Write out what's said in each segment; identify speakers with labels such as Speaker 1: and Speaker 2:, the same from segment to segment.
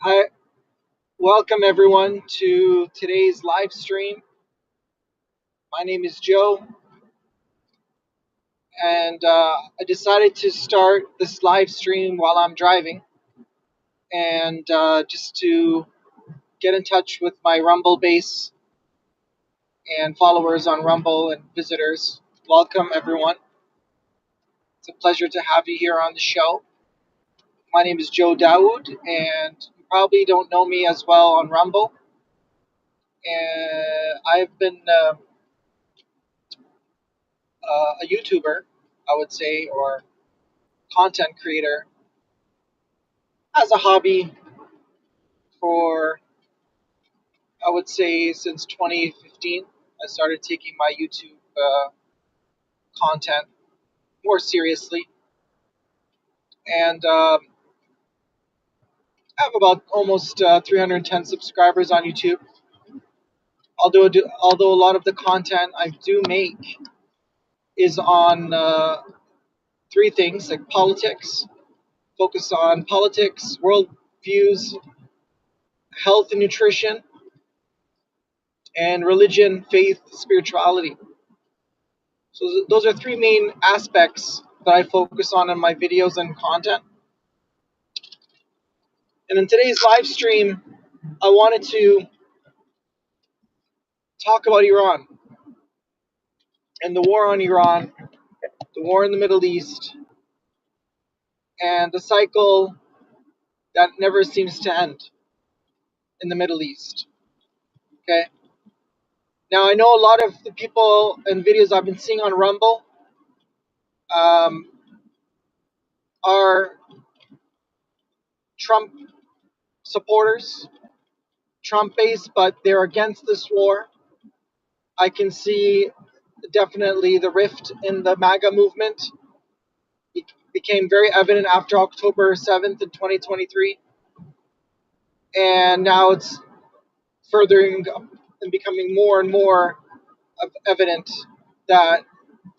Speaker 1: I welcome everyone to today's live stream. My name is Joe, and I decided to start this live stream while I'm driving, and just to get in touch with my Rumble base and followers on Rumble and visitors. Welcome everyone. It's a pleasure to have you here on the show. My name is Joe Dawood, and you probably don't know me as well on Rumble. And I've been a YouTuber, I would say, or content creator as a hobby for, I would say, since 2015. I started taking my YouTube content more seriously, and I have about almost 310 subscribers on YouTube. Although a lot of the content I do make is on three things like politics, focus on politics, world views, health and nutrition, and religion, faith, spirituality. So those are three main aspects that I focus on in my videos and content. And in today's live stream, I wanted to talk about Iran and the war on Iran, the war in the Middle East, and the cycle that never seems to end in the Middle East. Okay. Now I know a lot of the people and videos I've been seeing on Rumble um, are Trump supporters, Trump based, but they're against this war. I can see definitely the rift in the MAGA movement became very evident after October 7th in 2023. And now it's furthering and becoming more and more evident that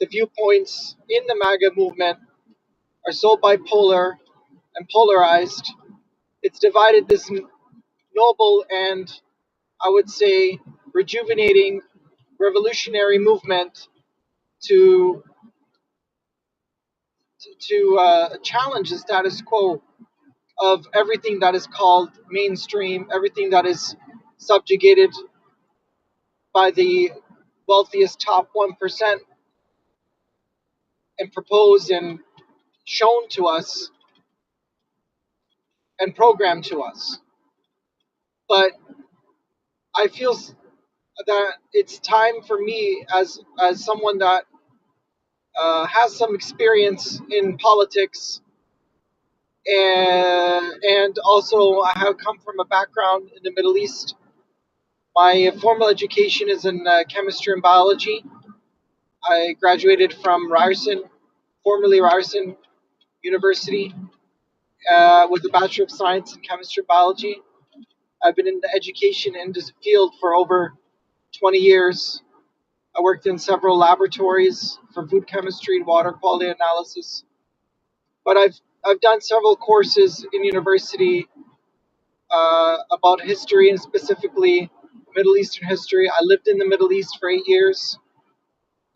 Speaker 1: the viewpoints in the MAGA movement are so bipolar and polarized. It's divided this noble and, I would say, rejuvenating revolutionary movement to challenge the status quo of everything that is called mainstream, everything that is subjugated by the wealthiest top 1% and proposed and shown to us and programmed to us. But I feel that it's time for me as someone that has some experience in politics, and also I have come from a background in the Middle East. My formal education is in chemistry and biology. I graduated from Ryerson, formerly Ryerson University, with a Bachelor of Science in Chemistry and Biology. I've been in the education field for over 20 years. I worked in several laboratories for food chemistry and water quality analysis. But I've done several courses in university about history and specifically Middle Eastern history. I lived in the Middle East for 8 years,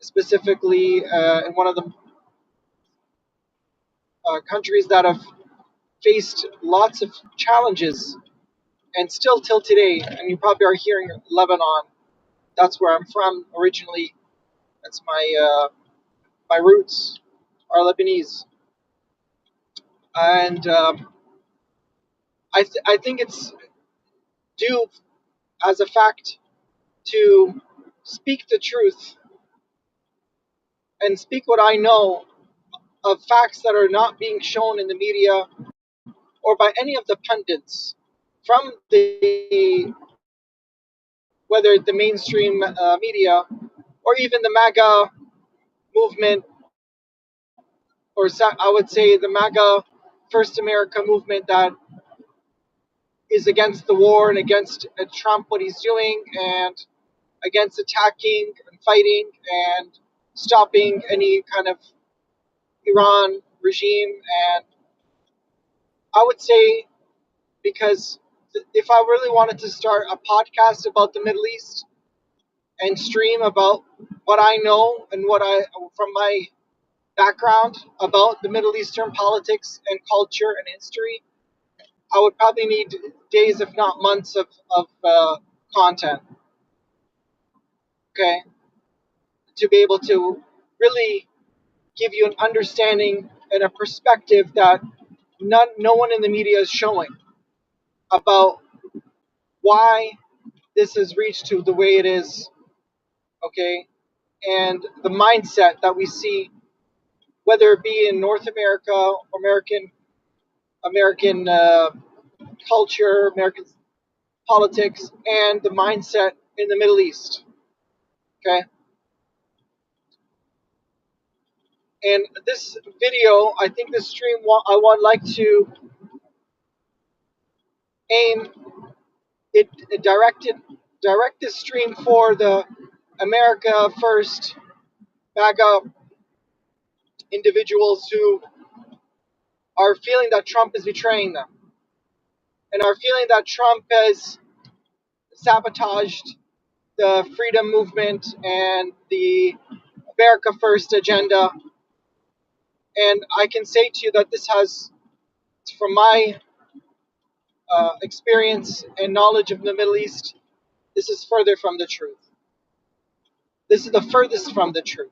Speaker 1: specifically in one of the countries that have faced lots of challenges, and still till today. And you probably are hearing Lebanon. That's where I'm from originally. That's my roots are Lebanese, and I think it's due as a fact to speak the truth and speak what I know of facts that are not being shown in the media or by any of the pundits from the whether the mainstream media or even the MAGA movement, or I would say the MAGA First America movement that is against the war and against Trump, what he's doing, and against attacking and fighting and stopping any kind of Iran regime. And I would say, because if I really wanted to start a podcast about the Middle East and stream about what I know and what I from my background about the Middle Eastern politics and culture and history, I would probably need days, if not months, of content. Okay, to be able to really give you an understanding and a perspective that no one in the media is showing about why this has reached to the way it is. Okay, and the mindset that we see, whether it be in North America, American culture, American politics, and the mindset in the Middle East. Okay, and this video, I think this stream, I would like to aim it direct this stream for the America First MAGA individuals who are feeling that Trump is betraying them and are feeling that Trump has sabotaged the freedom movement and the America First agenda. And I can say to you that this has, from my experience and knowledge of the Middle East, this is further from the truth. This is the furthest from the truth.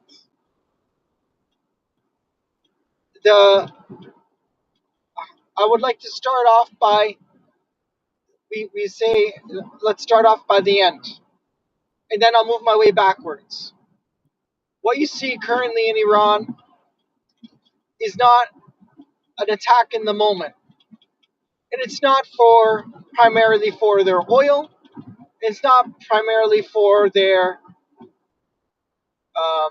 Speaker 1: The I would like to start off by we say let's start off by the end, and then I'll move my way backwards. What you see currently in Iran is not an attack in the moment, and it's not for primarily for their oil. It's not primarily for their um,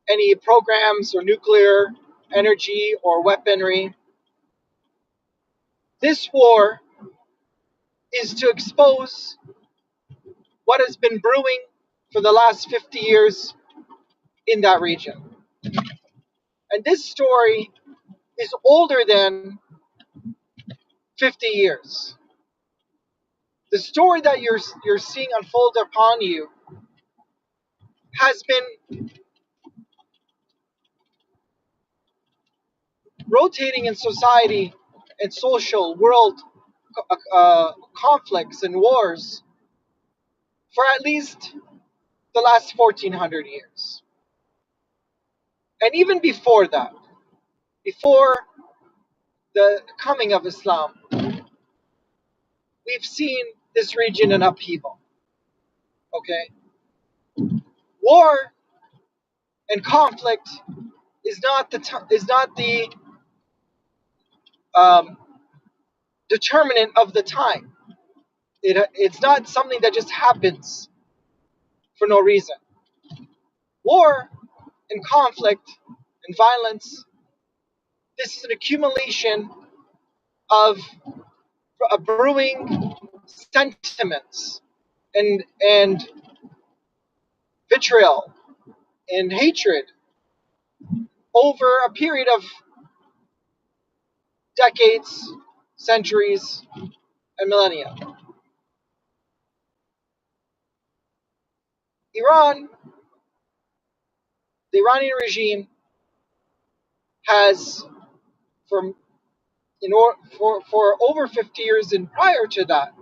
Speaker 1: any programs or nuclear energy or weaponry. This war is to expose what has been brewing for the last 50 years in that region. And this story is older than 50 years. The story that you're seeing unfold upon you has been rotating in society and social world conflicts and wars for at least the last 1400 years. And even before that, before the coming of Islam, we've seen this region in upheaval. Okay? War and conflict is not the um, determinant of the time. It's not something that just happens for no reason. War and conflict and violence, this is an accumulation of brewing sentiments and vitriol and hatred over a period of decades, centuries, and millennia. Iran, the Iranian regime, has for for over 50 years and prior to that,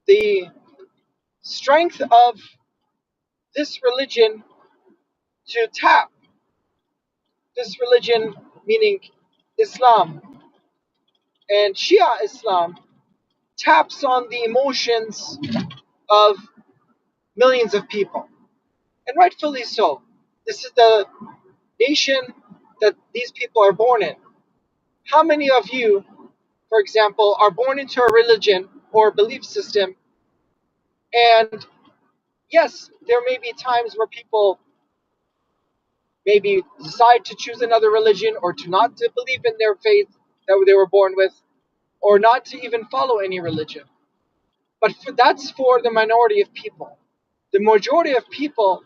Speaker 1: the strength of this religion to tap this religion, meaning Islam and Shia Islam, taps on the emotions of millions of people, and rightfully so. This is the nation that these people are born in. How many of you, for example, are born into a religion or belief system, and yes, there may be times where people maybe decide to choose another religion or to not to believe in their faith that they were born with, or not to even follow any religion. But that's for the minority of people. The majority of people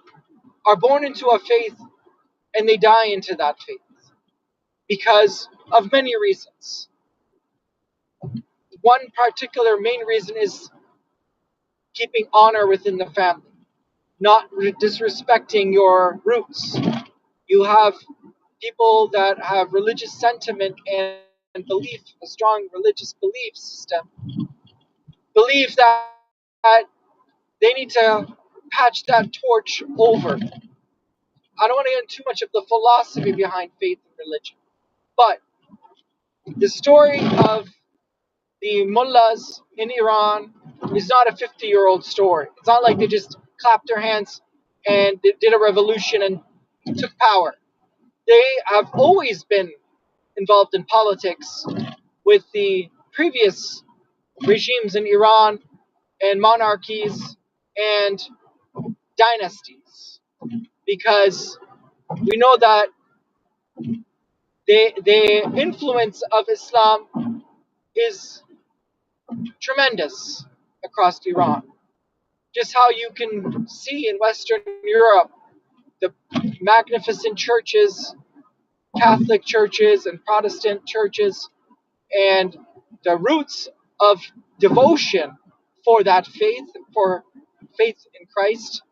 Speaker 1: are born into a faith and they die into that faith because of many reasons. one particular main reason is keeping honor within the family, not disrespecting your roots. You have people that have religious sentiment and belief, a strong religious belief system, believe that they need to patch that torch over. I don't want to get into too much of the philosophy behind faith and religion, but the story of the mullahs in Iran is not a 50-year-old story. It's not like they just clapped their hands and did a revolution and took power. They have always been involved in politics with the previous regimes in Iran and monarchies and dynasties, because we know that the influence of Islam is tremendous across Iran. Just how you can see in Western Europe the magnificent churches, Catholic churches and Protestant churches, and the roots of devotion for that faith, for faith in Christ,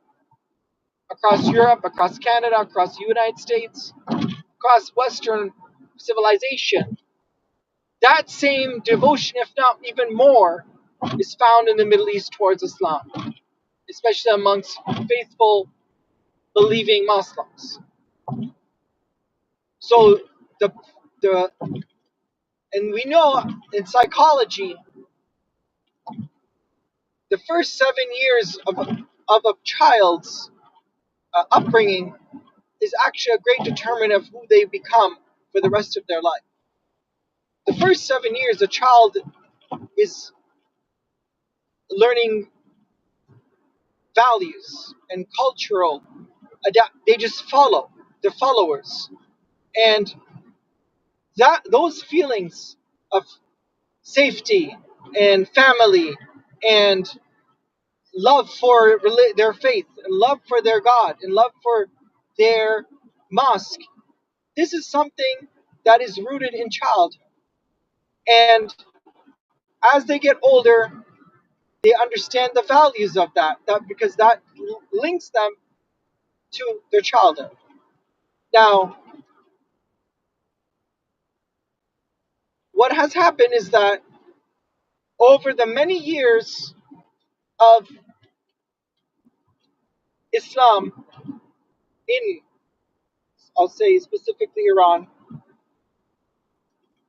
Speaker 1: across Europe, across Canada, across the United States, across Western civilization. That same devotion, if not even more, is found in the Middle East towards Islam, especially amongst faithful, believing Muslims. So the and we know in psychology, the first 7 years of a child's upbringing is actually a great determinant of who they become for the rest of their life. The first 7 years, a child is learning values and cultural they just follow. They're followers, and that those feelings of safety and family and love for their faith and love for their God and love for their mosque, this is something that is rooted in childhood. And as they get older, they understand the values of that because that links them to their childhood. Now, what has happened is that over the many years of Islam in, I'll say specifically Iran,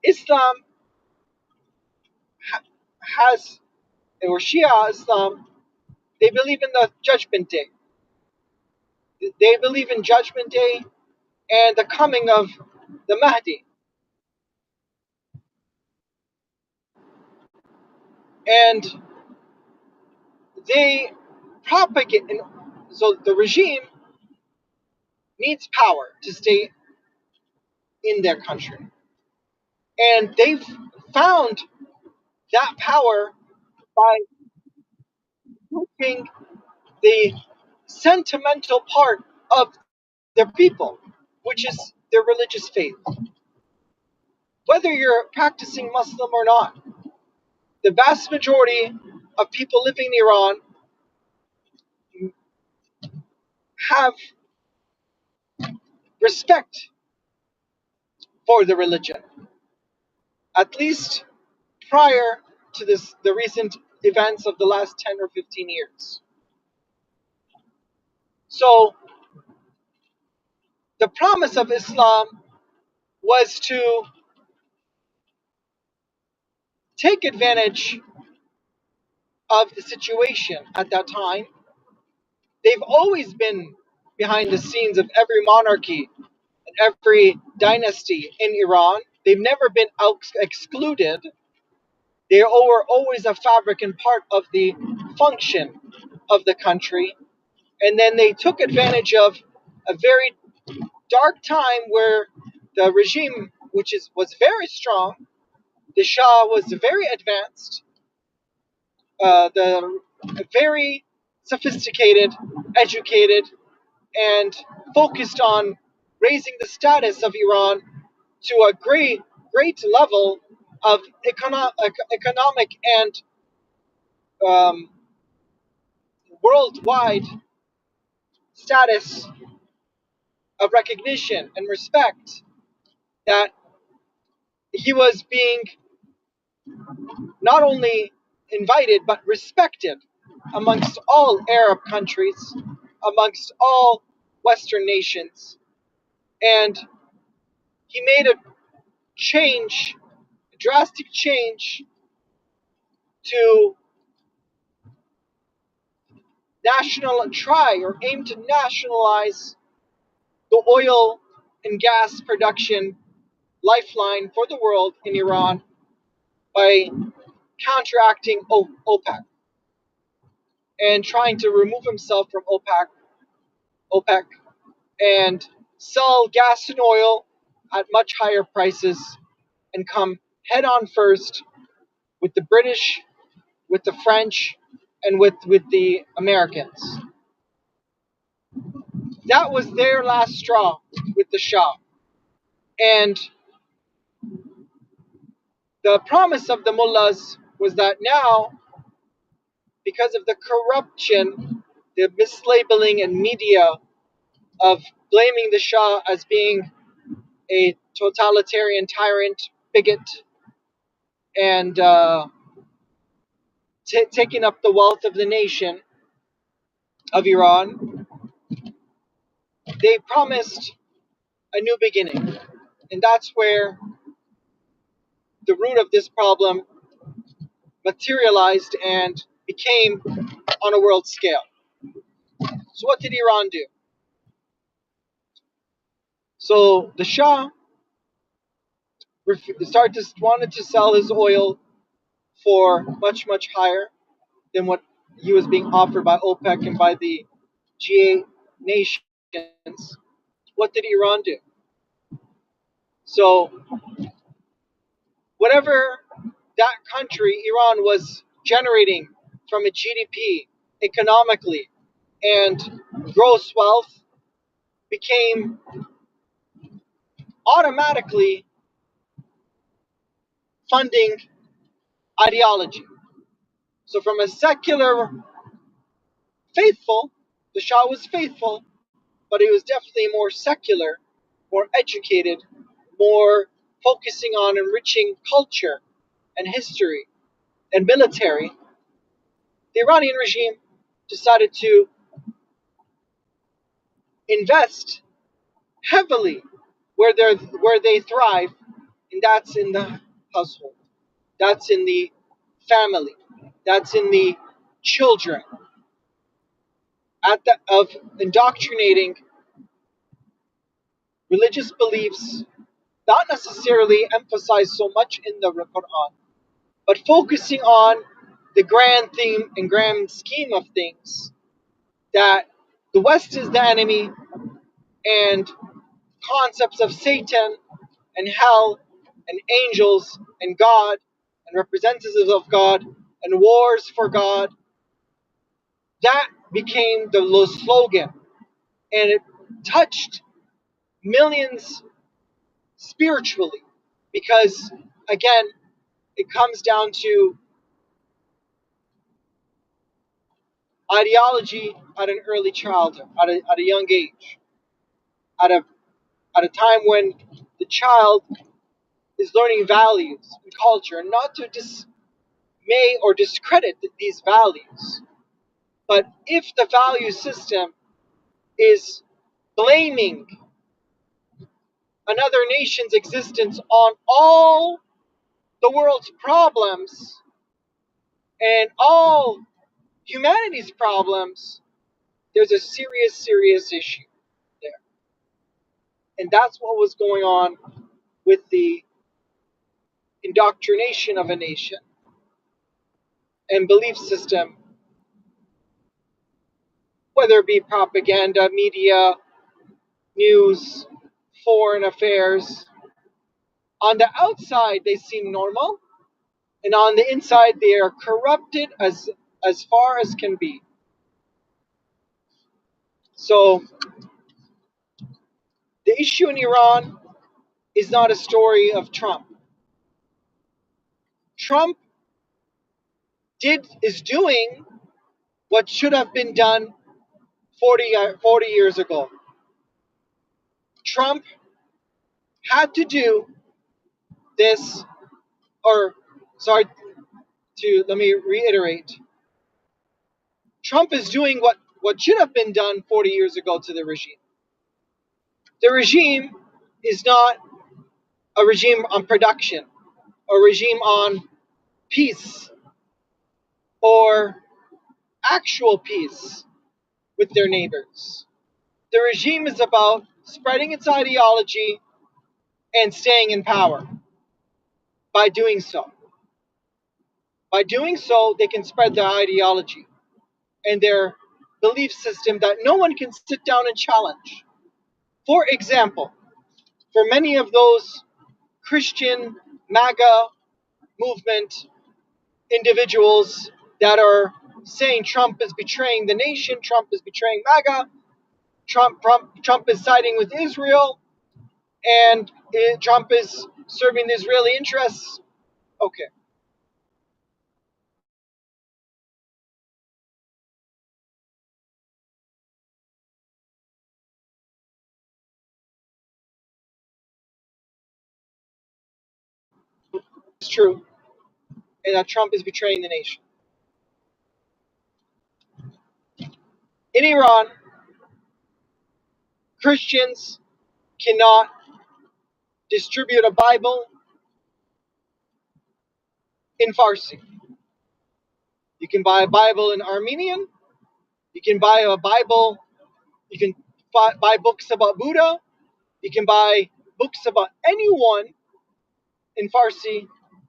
Speaker 1: Islam has, or Shia Islam, they believe in the Judgment Day. They believe in Judgment Day and the coming of the Mahdi. And they propagate, and so the regime needs power to stay in their country. And they've found that power by pushing the sentimental part of their people, which is their religious faith. Whether you're practicing Muslim or not, the vast majority of people living in Iran have respect for the religion, at least prior to the recent events of the last 10 or 15 years. So the promise of Islam was to take advantage of the situation at that time. They've always been behind the scenes of every monarchy and every dynasty in Iran. They've never been excluded. They were always a fabric and part of the function of the country. And then they took advantage of a very dark time where the regime, was very strong, the Shah was very advanced, the very sophisticated, educated, and focused on raising the status of Iran to a great level of economic and um, worldwide status of recognition and respect, that he was being not only invited but respected amongst all Arab countries, amongst all Western nations. And he made a change, a drastic change, to try or aim to nationalize the oil and gas production lifeline for the world in Iran by counteracting OPEC and trying to remove himself from OPEC and sell gas and oil at much higher prices and come head on first with the British, with the French, and with the Americans. That was their last straw with the Shah. And the promise of the mullahs was that now, because of the corruption, the mislabeling and media of blaming the Shah as being a totalitarian tyrant, bigot, and taking up the wealth of the nation of Iran, they promised a new beginning. And that's where the root of this problem materialized and became on a world scale. So, what did Iran do? So, the Shah wanted to sell his oil for much, much higher than what he was being offered by OPEC and by the G8 nations. What did Iran do? So, whatever that country, Iran, was generating from its GDP economically and gross wealth became automatically funding ideology. So, from a secular faithful, the Shah was faithful, but he was definitely more secular, more educated, more focusing on enriching culture and history and military. The Iranian regime decided to invest heavily where they thrive, and that's in the household, that's in the family, that's in the children, of indoctrinating religious beliefs, not necessarily emphasized so much in the Quran, but focusing on the grand theme and grand scheme of things, that the West is the enemy, and concepts of Satan and hell and angels and God and representatives of God and wars for God. That became the slogan, and it touched millions spiritually, because again, it comes down to ideology at an early childhood, at a young age, at a time when the child is learning values and culture, and not to dismay or discredit these values. But if the value system is blaming another nation's existence on all the world's problems and all humanity's problems, there's a serious, serious issue there. And that's what was going on with the indoctrination of a nation and belief system, whether it be propaganda, media, news, foreign affairs. On the outside, they seem normal, and on the inside, they are corrupted as far as can be. So, the issue in Iran is not a story of Trump. Trump is doing what should have been done 40 years ago. Trump had to do this, or sorry, let me reiterate. Trump is doing what should have been done 40 years ago to the regime. The regime is not a regime on production, a regime on peace or actual peace with their neighbors. The regime is about spreading its ideology and staying in power. By doing so, they can spread their ideology and their belief system that no one can sit down and challenge. For example, for many of those Christian MAGA movement individuals that are saying Trump is betraying the nation, Trump is betraying MAGA, Trump is siding with Israel, and Trump is serving the Israeli interests. Okay. It's true, and that Trump is betraying the nation. In Iran, Christians cannot distribute a Bible in Farsi. You can buy a Bible in Armenian. You can buy a Bible. You can buy books about Buddha. You can buy books about anyone in Farsi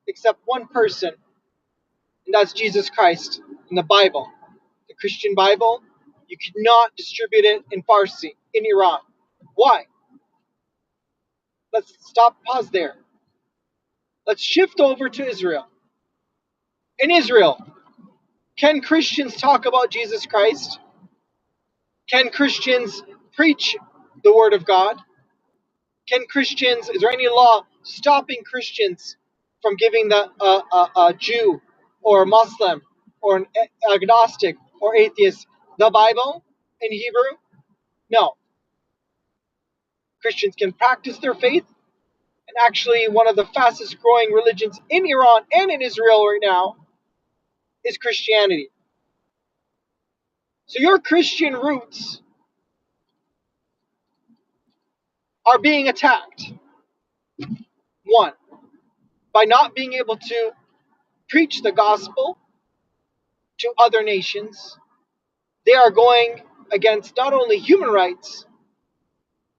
Speaker 1: except one person, and that's Jesus Christ in the Bible, the Christian Bible. You cannot distribute it in Farsi in Iran. Why? Let's pause there. Let's shift over to Israel. In Israel, can Christians talk about Jesus Christ? Can Christians preach the Word of God? Is there any law stopping Christians from giving a Jew or a Muslim or an agnostic or atheist the Bible in Hebrew? No. Christians can practice their faith, and actually one of the fastest growing religions in Iran and in Israel right now is Christianity. So your Christian roots are being attacked. One, by not being able to preach the gospel to other nations. They are going against not only human rights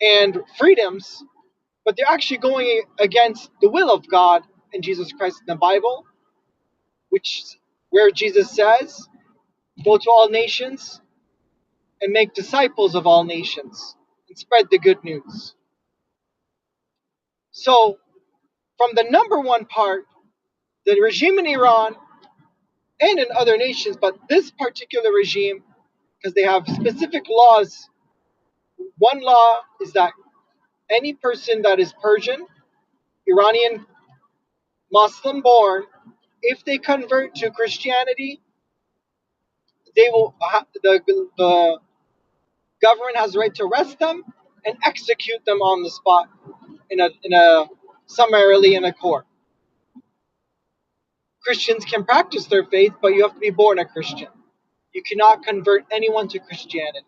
Speaker 1: and freedoms, but they're actually going against the will of God and Jesus Christ in the Bible, where Jesus says, "Go to all nations and make disciples of all nations and spread the good news." So, from the number one part, the regime in Iran and in other nations, but this particular regime, because they have specific laws. One law is that any person that is Persian, Iranian, Muslim born, if they convert to Christianity, they will the government has the right to arrest them and execute them on the spot summarily in a court. Christians can practice their faith, but you have to be born a Christian. You cannot convert anyone to Christianity.